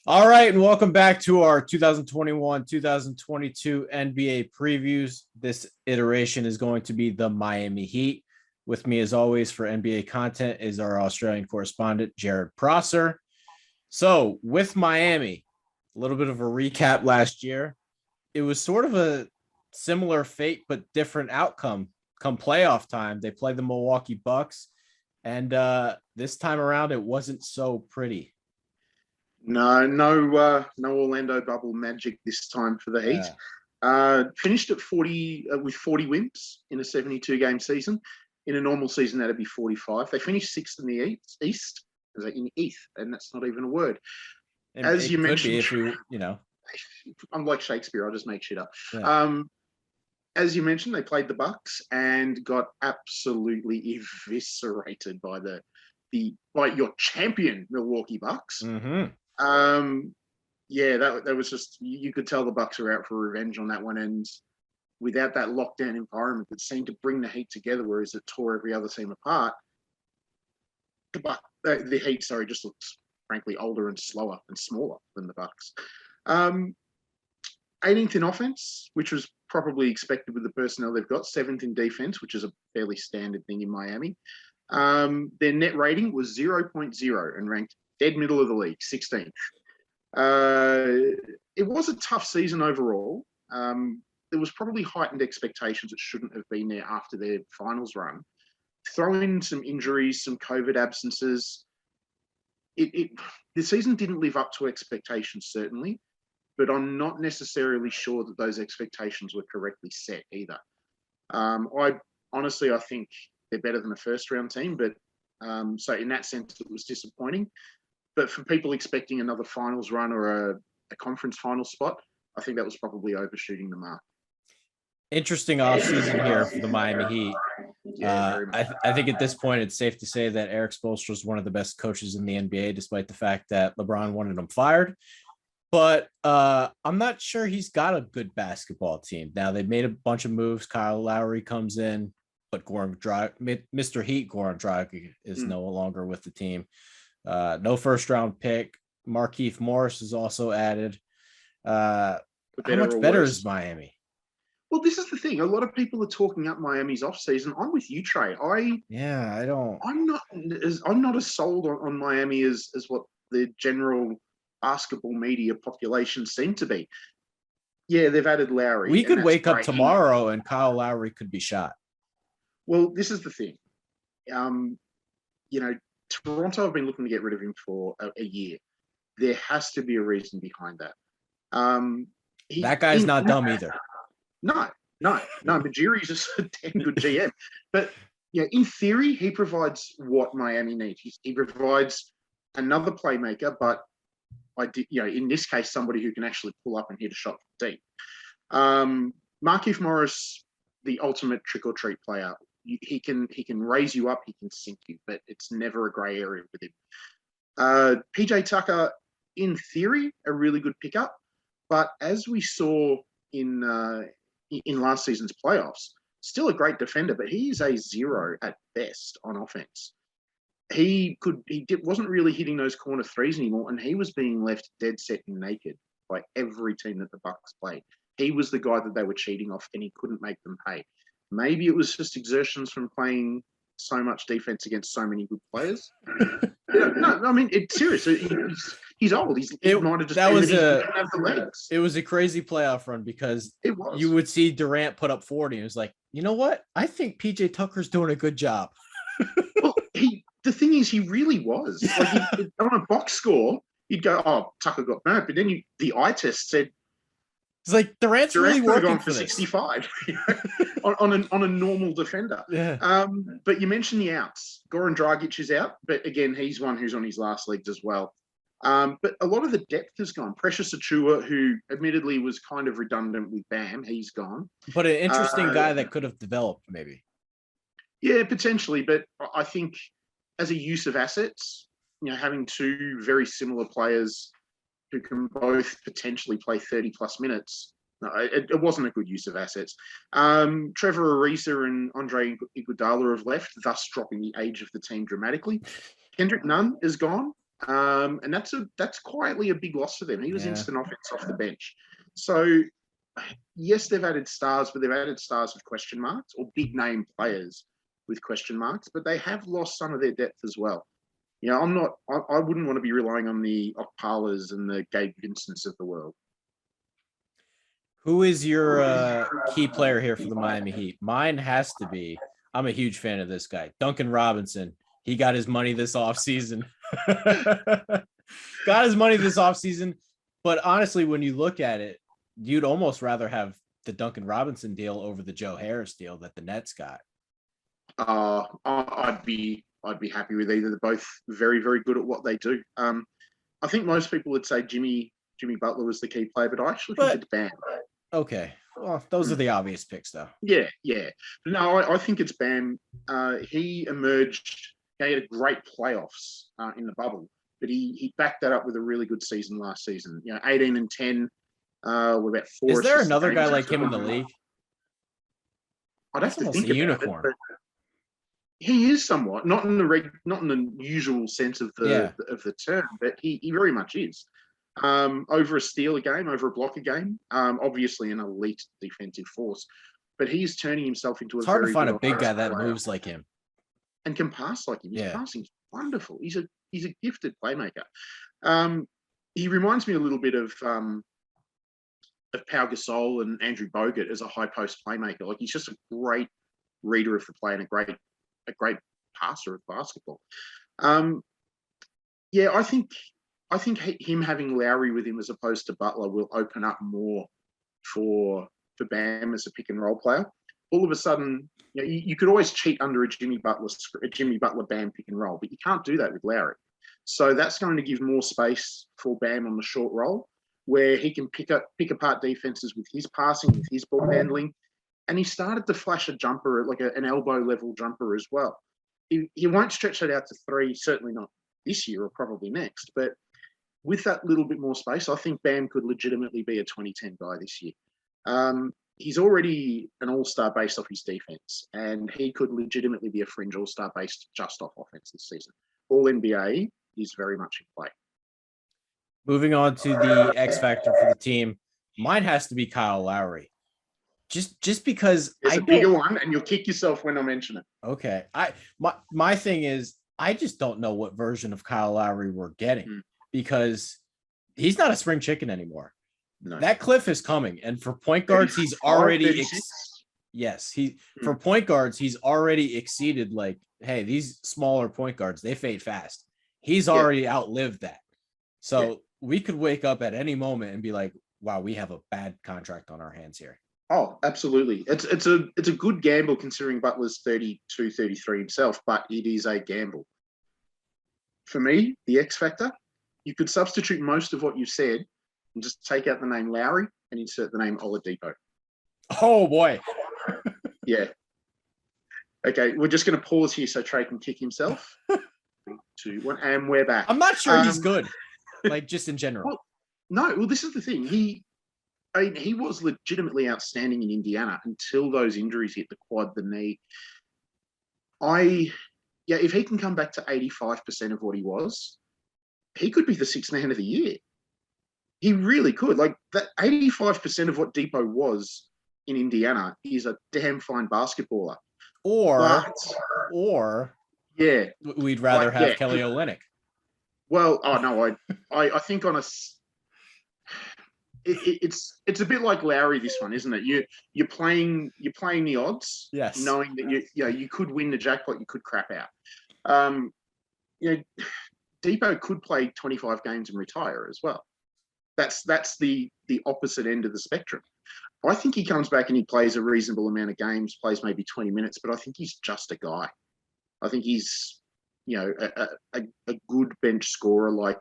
All right, and welcome back to our 2021-2022 NBA previews. This iteration is going to be the Miami Heat. With me, as always, for NBA content is our Australian correspondent, Jared Prosser. So, with Miami, a little bit of a recap last year. It was sort of a similar fate, but different outcome come playoff time. They played the Milwaukee Bucks, and this time around, it wasn't so pretty. No Orlando bubble magic this time for the Heat. Yeah. Finished at 40 with 40 wins in a 72-game season. In a normal season, that'd be 45. They finished sixth in the East, in ETH, and that's not even a word. As you mentioned, if we, I'm like Shakespeare. I just make shit up. Yeah. As you mentioned, they played the Bucks and got absolutely eviscerated by by your champion Milwaukee Bucks. Mm-hmm. That was just, you could tell the Bucks were out for revenge on that one, and without that lockdown environment that seemed to bring the Heat together, whereas it tore every other team apart, the Heat, just looks frankly older and slower and smaller than the Bucks. 18th in offense, which was probably expected with the personnel they've got. 7th in defense, which is a fairly standard thing in Miami. Their net rating was 0.0 and ranked dead middle of the league, 16th. It was a tough season overall. There was probably heightened expectations that shouldn't have been there after their finals run. Throw in some injuries, some COVID absences. The season didn't live up to expectations, certainly, but I'm not necessarily sure that those expectations were correctly set either. I think they're better than a first-round team, but so in that sense, it was disappointing. But for people expecting another finals run or a conference final spot, I think that was probably overshooting the mark. Interesting offseason here for the Miami Heat. Yeah, I think at this point, it's safe to say that Eric Spoelstra is one of the best coaches in the NBA, despite the fact that LeBron wanted him fired. But I'm not sure he's got a good basketball team. Now, they've made a bunch of moves. Kyle Lowry comes in, but Mr. Heat Goran Dragic is no longer with the team. No first-round pick. Markieff Morris is also added. How much better is Miami? Well, this is the thing. A lot of people are talking up Miami's offseason. I'm with you, Trey. I'm not as sold on Miami as what the general basketball media population seem to be. Yeah, they've added Lowry. We could wake up tomorrow and Kyle Lowry could be shot. Well, this is the thing. Toronto have been looking to get rid of him for a year. There has to be a reason behind that. That guy's not dumb either. No. Majiri's just a damn good GM. But in theory, he provides what Miami needs. He provides another playmaker, but in this case, somebody who can actually pull up and hit a shot from deep. Markieff Morris, the ultimate trick or treat player. He can raise you up, he can sink you, but it's never a grey area with him. PJ Tucker, in theory, a really good pickup, but as we saw in last season's playoffs, still a great defender, but he is a 0 at best on offense. He wasn't really hitting those corner threes anymore, and he was being left dead set and naked by every team that the Bucks played. He was the guy that they were cheating off, and he couldn't make them pay. Maybe it was just exertions from playing so much defense against so many good players. It's serious. He's old. It was a crazy playoff run because you would see Durant put up 40 and it was like, you know what? I think PJ Tucker's doing a good job. Well, the thing is, he really was. On a box score, you'd go, "Oh, Tucker got burnt," but then the eye test said, "It's like Durant's really working for 65 on a normal defender." Yeah. But you mentioned the outs. Goran Dragic is out, but again, he's one who's on his last legs as well. But a lot of the depth has gone. Precious Achiuwa, who admittedly was kind of redundant with Bam, he's gone. But an interesting guy that could have developed, maybe. Yeah, potentially. But I think as a use of assets, having two very similar players who can both potentially play 30-plus minutes, no, it wasn't a good use of assets. Trevor Ariza and Andre Iguodala have left, thus dropping the age of the team dramatically. Kendrick Nunn is gone. And that's quietly a big loss for them. He was Yeah. instant offense off the bench. So yes, they've added stars, but they've added stars with question marks or big name players with question marks, but they have lost some of their depth as well. You know, I wouldn't want to be relying on the Okpalas and the Gabe Vincents of the world. Who is your key player here for the Miami Heat? Mine has to be, I'm a huge fan of this guy, Duncan Robinson. He got his money this offseason. Got his money this offseason. But honestly, when you look at it, you'd almost rather have the Duncan Robinson deal over the Joe Harris deal that the Nets got. I'd be happy with either. They're both very, very good at what they do. I think most people would say Jimmy Butler was the key player, but I actually think it's Bam. Okay. Well, those are the obvious picks, though. Yeah. No, I think it's Bam. He emerged. He had a great playoffs in the bubble, but he backed that up with a really good season last season. 18 and 10. With about 4. Is there another guy like him in the league? I'd have to think a about unicorn. it. But he is somewhat not in the usual sense of the term, but he very much is. Over a steal a game, over a block a game, obviously an elite defensive force, but he's turning himself into it's hard to find a big guy that moves like him and can pass like him. His passing's wonderful. He's a gifted playmaker. He reminds me a little bit of Pau Gasol and Andrew Bogut as a high post playmaker. Like he's just a great reader of the play and a great passer of basketball. I think him having Lowry with him as opposed to Butler will open up more for Bam as a pick and roll player. All of a sudden, you could always cheat under a Jimmy Butler Bam pick and roll, but you can't do that with Lowry. So that's going to give more space for Bam on the short roll, where he can pick apart defenses with his passing, with his ball handling. And he started to flash a jumper, like an elbow level jumper as well. He won't stretch that out to 3, certainly not this year or probably next. But with that little bit more space, I think Bam could legitimately be a 2010 guy this year. He's already an all-star based off his defense, and he could legitimately be a fringe all-star based just off offense this season. All NBA is very much in play. Moving on to the X factor for the team, mine has to be Kyle Lowry. Just because there's a bigger one, and you'll kick yourself when I mention it. Okay, my thing is I just don't know what version of Kyle Lowry we're getting because he's not a spring chicken anymore. No. That cliff is coming, and for point guards, he's already for point guards he's already exceeded. Like, hey, these smaller point guards, they fade fast. He's already outlived that, so we could wake up at any moment and be like, wow, we have a bad contract on our hands here. Oh, absolutely. It's a good gamble considering Butler's 32, 33 himself, but it is a gamble. For me, the X factor, you could substitute most of what you said and just take out the name Lowry and insert the name Oladipo. Oh, boy. Yeah. Okay, we're just going to pause here so Trey can kick himself. 3, 2, 1, and we're back. I'm not sure he's good, like just in general. Well, this is the thing. He was legitimately outstanding in Indiana until those injuries hit the quad, the knee. If he can come back to 85% of what he was, he could be the sixth man of the year. He really could. Like that 85% of what Depot was in Indiana is a damn fine basketballer. Or we'd rather have Kelly Olynyk. Well, I think on a it's a bit like Lowry, this one, isn't it? You're playing the odds, yes, knowing that you could win the jackpot, you could crap out. Depot could play 25 games and retire as well. That's the opposite end of the spectrum. I think he comes back and he plays a reasonable amount of games, plays maybe 20 minutes, but I think he's just a guy. I think he's a good bench scorer like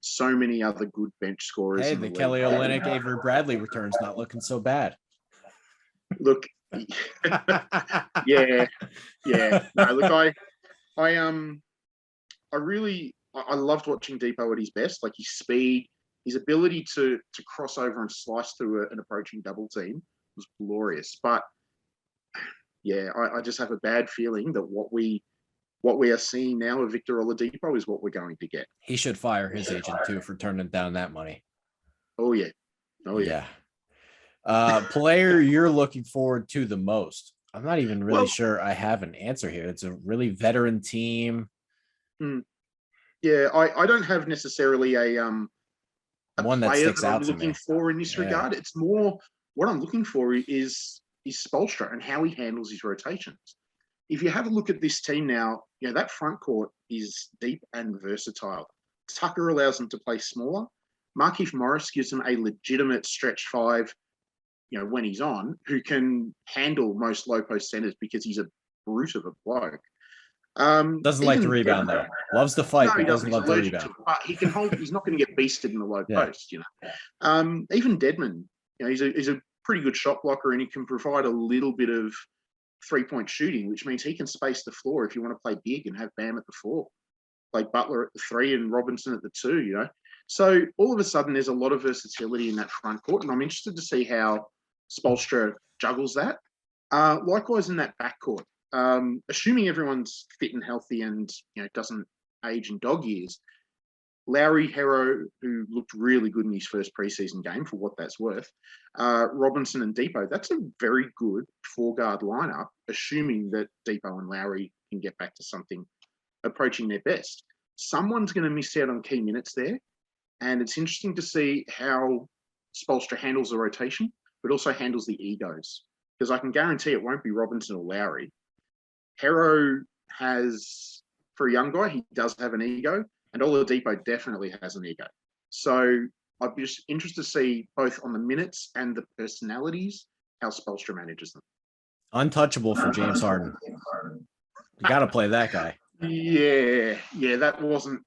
so many other good bench scorers. Hey, the Kelly Olynyk, Avery Bradley return's not looking so bad. Look, yeah. No, look, I loved watching Depot at his best. Like his speed, his ability to cross over and slice through an approaching double team was glorious. But yeah, I just have a bad feeling that what we what we are seeing now of Victor Oladipo is what we're going to get. He should fire his agent too for turning down that money. Oh yeah. Oh yeah. Player you're looking forward to the most? I'm not even really Well, sure I have an answer here. It's a really veteran team. Yeah, I don't have necessarily a One that player sticks that I'm out to looking me. for in this regard. It's more what I'm looking for is Spoelstra and how he handles his rotations. If you have a look at this team now, that front court is deep and versatile. Tucker allows them to play smaller. Markieff Morris gives them a legitimate stretch five, when he's on, who can handle most low post centers because he's a brute of a bloke. Doesn't like to rebound though. Loves to fight, but doesn't love to rebound. But he can hold. He's not going to get beasted in the low post. Even Dedmon, he's a pretty good shot blocker, and he can provide a little bit of 3-point shooting, which means he can space the floor if you want to play big and have Bam at the 4, like Butler at the 3 and Robinson at the 2. So all of a sudden, there's a lot of versatility in that front court, and I'm interested to see how Spoelstra juggles that. Likewise in that back court. Assuming everyone's fit and healthy and doesn't age in dog years, Lowry, Hero, who looked really good in his first preseason game for what that's worth, Robinson and Depot, that's a very good 4-guard lineup, assuming that Depot and Lowry can get back to something approaching their best. Someone's going to miss out on key minutes there, and it's interesting to see how Spoelstra handles the rotation, but also handles the egos, because I can guarantee it won't be Robinson or Lowry. Hero has, for a young guy, he does have an ego, and Oladipo definitely has an ego. So I'd be just interested to see both on the minutes and the personalities how Spoelstra manages them. Untouchable for James Harden. You got to play that guy. Yeah, that wasn't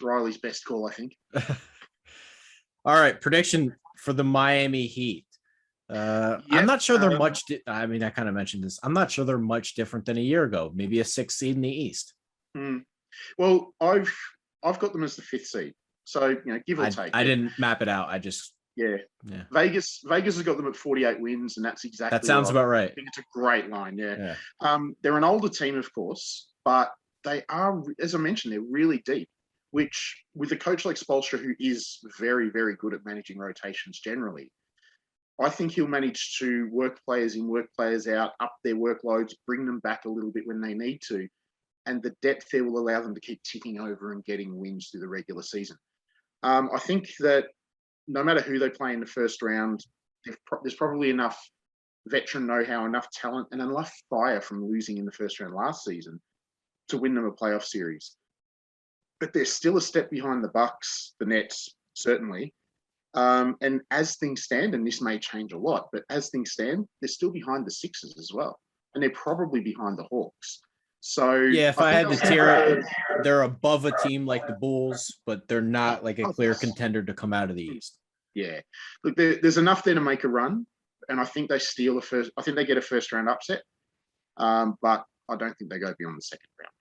Riley's best call, I think. All right, prediction for the Miami Heat. I'm not sure they're much. I kind of mentioned this. I'm not sure they're much different than a year ago. Maybe a 6th seed in the East. Well, I've got them as the 5th seed. So give or take. I didn't map it out. I just Vegas has got them at 48 wins, and that's exactly that sounds about right. I think it's a great line. Yeah. They're an older team, of course, but they are, as I mentioned, they're really deep. Which, with a coach like Spoelstra, who is very, very good at managing rotations generally, I think he'll manage to work players in, work players out, up their workloads, bring them back a little bit when they need to. And the depth there will allow them to keep ticking over and getting wins through the regular season. I think that no matter who they play in the first round, there's probably enough veteran know-how, enough talent, and enough fire from losing in the first round last season to win them a playoff series. But they're still a step behind the Bucks, the Nets, certainly. And as things stand, and this may change a lot, but as things stand, they're still behind the Sixers as well. And they're probably behind the Hawks. So if I had to tier it, they're above a team like the Bulls, but they're not like a clear contender to come out of the East. Yeah. Look, there's enough there to make a run. And I think they I think they get a first round upset. But I don't think they go beyond the second round.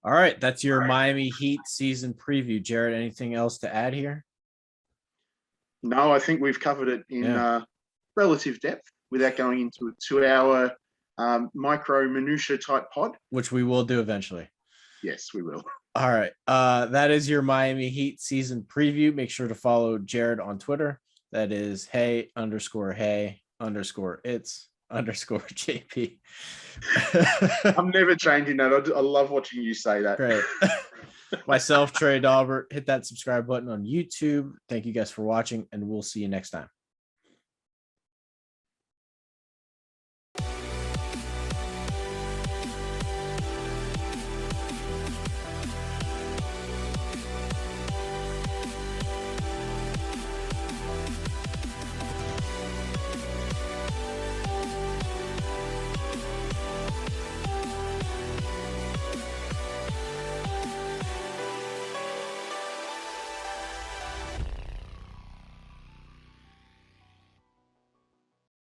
All right. That's your Miami Heat season preview. Jared, anything else to add here? No, I think we've covered it in relative depth without going into a 2-hour micro minutia type pod, which we will do eventually. Yes, we will. All right. That is your Miami Heat season preview. Make sure to follow Jared on Twitter. That is hey_it's_JP. I'm never changing that. I love watching you say that. Great. Myself, Trey Daubert. Hit that subscribe button on YouTube. Thank you guys for watching, and we'll see you next time.